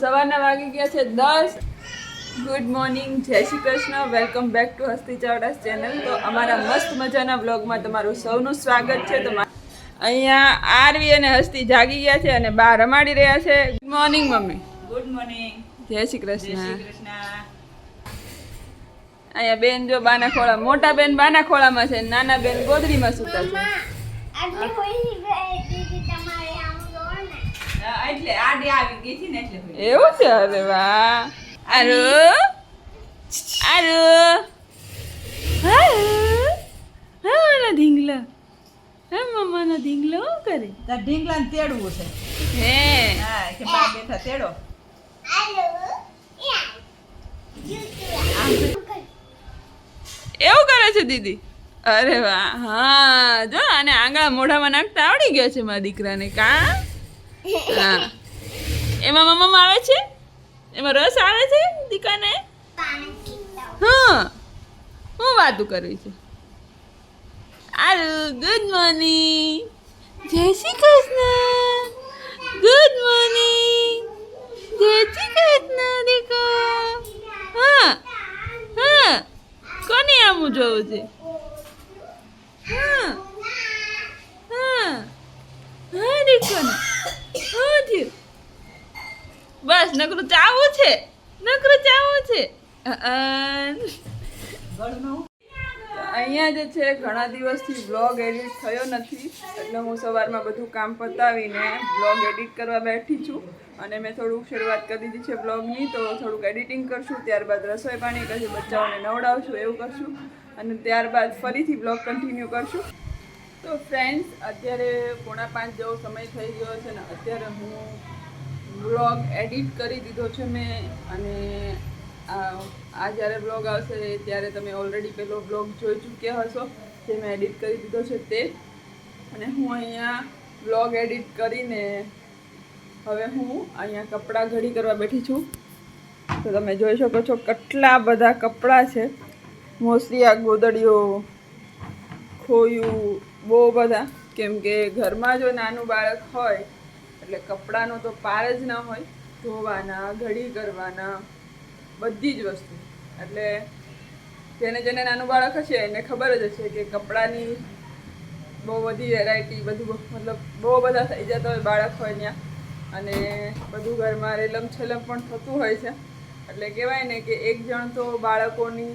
સવારના વાગી ગયા છે 10. Good morning, Jai Shri Krishna, welcome back to Hasti Chavda channel. તો અમારા મસ્ત મજાના બ્લોગમાં તમારું સૌનું સ્વાગત છે. તો અહીંયા આરવી અને હસ્તી જાગી ગયા છે અને બહાર રમાડી રહ્યા છે. Good morning mummy. Good morning. Jai Shri Krishna. જય શ્રી કૃષ્ણ. અહીંયા બેન જો બાના ખોળા, મોટા બેન બાના ખોળામાં છે, નાના બેન ગોદડીમાં સૂતા છે. એટલે આડી આવી ગઈ છે ને એટલે એવું છે? અરે વાહ. આરુ આરુ હા મારા ઢીંગલા, હા મમ્માનો ઢીંગલો શું કરે? તાર ઢીંગલાને તેડવું છે. હે હા કે બા બેઠા તેડો. એવું કરે છે દીદી? અરે વાહ. હા જો આને આંગળા મોઢામાં નાખતા આવડી ગયો છે મારા દીકરાને. કા હા એમાં મમ્મા આવે છે, એમાં રસ આવે છે દીકાને. હા હું વાતું કરવી છે. Aru good morning, Jai Shri Krishna. Good morning, Jai Shri Krishna દીકો. હા હા કોની આમું જોવું છે? હા હા હા દીકો ને શું થયું? બસ નકરું ચાવું છે, નકરું ચાવું છે. અહીંયા જે છે ઘણા દિવસથી બ્લોગ એડિટ થયો નથી, એટલે હું સવારમાં બધું કામ પતાવીને બ્લોગ એડિટ કરવા બેઠી છું. અને મેં થોડુંક શરૂઆત કરી દીધી છે બ્લોગની, તો થોડુંક એડિટિંગ કરશું, ત્યારબાદ રસોઈ પાણી કરશું, બચ્ચાઓને નવડાવશું, એવું કરશું, અને ત્યારબાદ ફરીથી બ્લોગ કન્ટિન્યુ કરશું. તો ફ્રેન્ડ્સ, અત્યારે 4:45 જેવો સમય થઈ ગયો છે ને અત્યારે હું બ્લોગ એડિટ કરી દીધો છે મેં. અને આ જ્યારે બ્લોગ આવશે ત્યારે તમે ઓલરેડી પેલો બ્લોગ જોઈ ચૂક્યા હશો, જે મેં એડિટ કરી દીધો છે તે. અને હું અહીંયા બ્લોગ એડિટ કરીને હવે હું અહીંયા કપડાં ઘડી કરવા બેઠી છું. તો તમે જોઈ શકો છો કેટલા બધા કપડાં છે. મોસ્ટલી આ ગોદડીઓ, ખોયું, બહુ બધા. કેમ કે ઘરમાં જો નાનું બાળક હોય એટલે કપડાનો તો પાર જ ના હોય. ધોવાના, ઘડી કરવાના, બધી જ વસ્તુ. એટલે જેને નાનું બાળક હશે એને ખબર જ હશે કે કપડાની બહુ બધી વેરાયટી, બધું મતલબ બહુ બધા થઈ જતા હોય બાળક હોય ત્યાં. અને બધું ઘરમાં રેલમ છેલમ પણ થતું હોય છે. એટલે કહેવાય ને કે એક જણ તો બાળકોની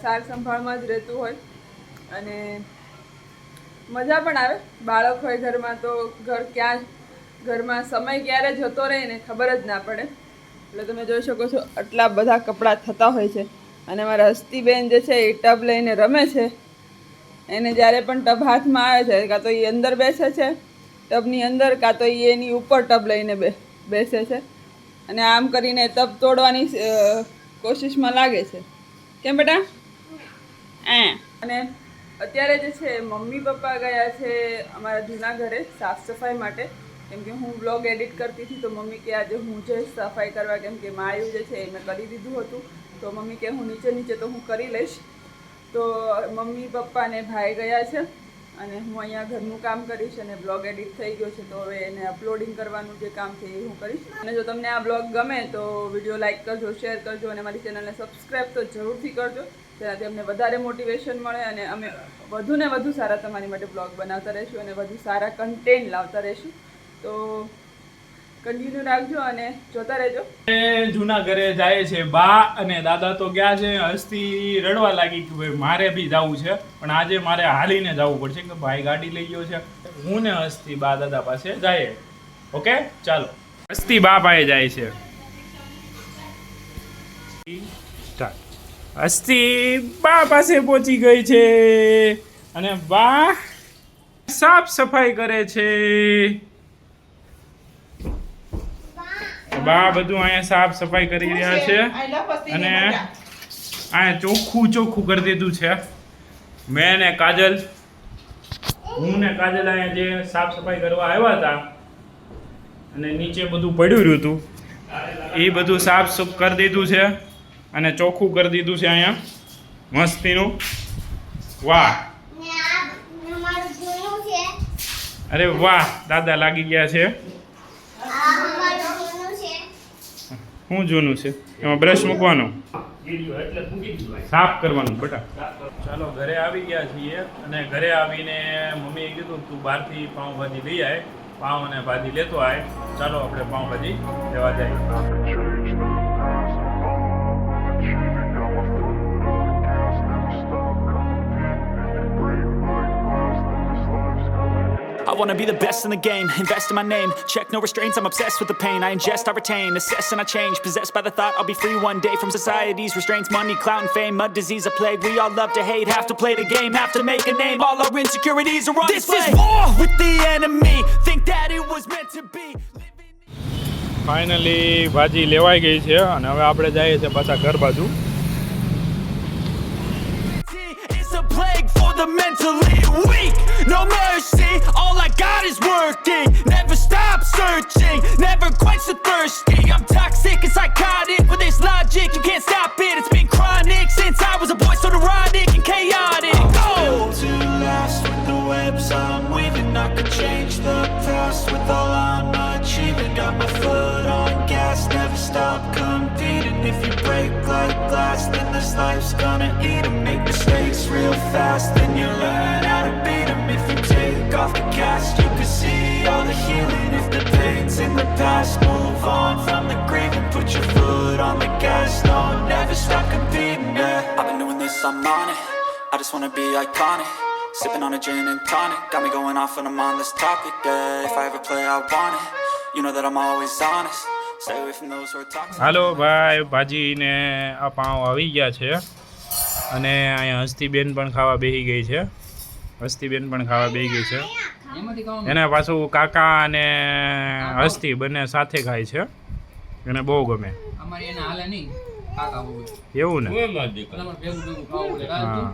સાર સંભાળમાં જ રહેતું હોય. અને મજા પણ આવે. બાળક હોય ઘરમાં તો ઘરમાં સમય ક્યારે જતો રહે ને ખબર જ ના પડે. એટલે તમે જોઈ શકો છો આટલા બધા કપડાં થતા હોય છે. અને મારા હસ્તીબેન જે છે એ ટબ લઈને રમે છે. એને જ્યારે પણ ટબ હાથમાં આવે છે કાં તો એ અંદર બેસે છે ટબની અંદર, કાં તો એની ઉપર ટબ લઈને બેસે છે. અને આમ કરીને ટબ તોડવાની કોશિશમાં લાગે છે. કેમ બેટા? અને અત્યારે જે છે મમ્મી પપ્પા ગયા છે અમારા જૂના ઘરે સાફ સફાઈ માટે. કેમ કે હું બ્લોગ એડિટ કરતી હતી તો મમ્મી કે આજે હું જઈશ સફાઈ કરવા, કેમ કે માયું જે છે એ મેં કરી દીધું હતું. તો મમ્મી કે હું નીચે તો હું કરી લઈશ. તો મમ્મી પપ્પા ને ભાઈ ગયા છે અને હું અહીંયા ઘરનું કામ કરીશ. અને બ્લોગ એડિટ થઈ ગયો છે તો હવે એને અપલોડિંગ કરવાનું જે કામ છે એ હું કરીશ. અને જો તમને આ બ્લોગ ગમે તો વિડીયો લાઇક કરજો, શેર કરજો અને મારી ચેનલને સબસ્ક્રાઈબ તો જરૂરથી કરજો. તેનાથી અમને વધારે મોટિવેશન મળે અને અમે વધુ ને વધુ સારા તમારી માટે બ્લોગ બનાવતા રહીશું અને વધુ સારા કન્ટેન્ટ લાવતા રહીશું. તો કન્ટિન્યુ રાખજો અને જોતા રહેજો. જૂના ઘરે જાય છે બા અને દાદા તો ગયા છે. હસ્તી રડવા લાગી કે ભાઈ મારે બી જવું છે, પણ આજે મારે હાલીને જવું પડશે કે ભાઈ ગાડી લઈ ગયો છે. હું ને હસ્તી બા દાદા પાસે જાય. ઓકે ચાલો. હસ્તી બા પાસે જાય છે. હસ્તી બા પાસે પહોંચી ગઈ છે અને બા સાફ સફાઈ કરે છે. બા બધું અહીંયા સાફ સફાઈ કરી રહ્યા છે અને અહીંયા ચોખ્ખું કરી દીધું છે. મેં ને કાજલ, હું ને કાજલ અહીંયા જે સાફ સફાઈ કરવા આવ્યા હતા અને નીચે બધું પડ્યું રહ્યું હતું એ બધું સાફ કરી દીધું છે અને ચોખ્ખું કરી દીધું છે અહીંયા મસ્તીનું. વાહ, અરે વાહ, દાદા લાગી ગયા છે. શું જૂનું છે એમાં બ્રશ મૂકવાનો સાફ કરવાનું બેટા ચાલો ઘરે આવી ગયા છીએ અને ઘરે આવીને મમ્મીએ કીધું તું બહારથી પાઉંભાજી લઈ આય પાઉં અને ભાજી લેતો આય ચાલો આપણે પાઉંભાજી લેવા જઈએ I wanna be the best in the game, invest in my name. Check no restraints, I'm obsessed with the pain. I ingest, I retain, assess and I change. Possessed by the thought I'll be free one day from society's restraints. Money, clout and fame, a disease, a plague. We all love to hate, have to play the game, have to make a name. All our insecurities are on display. This is war with the enemy, think that it was meant to be. Finally ભાજી લેવાઈ ગઈ છે અને હવે આપણે જઈએ છીએ પાછા ઘર બાજુ It's a plague for the mentally weak. No mercy, all I got is working. Never stop searching, never quite so thirsty. I'm toxic and psychotic with this logic. You can't stop it, it's been chronic since I was a boy, so neurotic and chaotic. Built to last with the webs I'm weaving. I could change the past with all I'm achieving. Got my foot on gas, never stop competing. If you break like glass, then this life's gonna eat 'em. Make mistakes real fast, then you learn how to beat 'em. If you take off the cast, you can see all the healing. If the pain's in the past, move on from the grave and put your foot on the gas. No, never stop competing, yeah. I've been doing this, I'm on it. I just wanna be iconic. Sipping on a gin and tonic, got me going off when I'm on this topic, yeah. If I ever play, I want it. You know that I'm always honest. Stay away from those who are toxic. હાલો ભાઈ ભાજી ને આ પાઉં આવી ગયા છે અને અહીંયા હસ્તીબેન પણ ખાવા બેસી ગઈ છે હસ્તીબેન પણ ખાવા બેસી ગઈ છે એને પાછું કાકા અને હસ્તી બંને સાથે ખાય છે એને બહુ ગમે અમારી એને હાલે નહીં કાકા બહુ એવું ને તમારે ભેગું ભેગું ખાવું પડે હા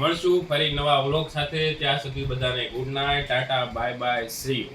મળશું ફરી નવા વ્લોગ સાથે ત્યાં સુધી બધાને good night Tata bye bye see you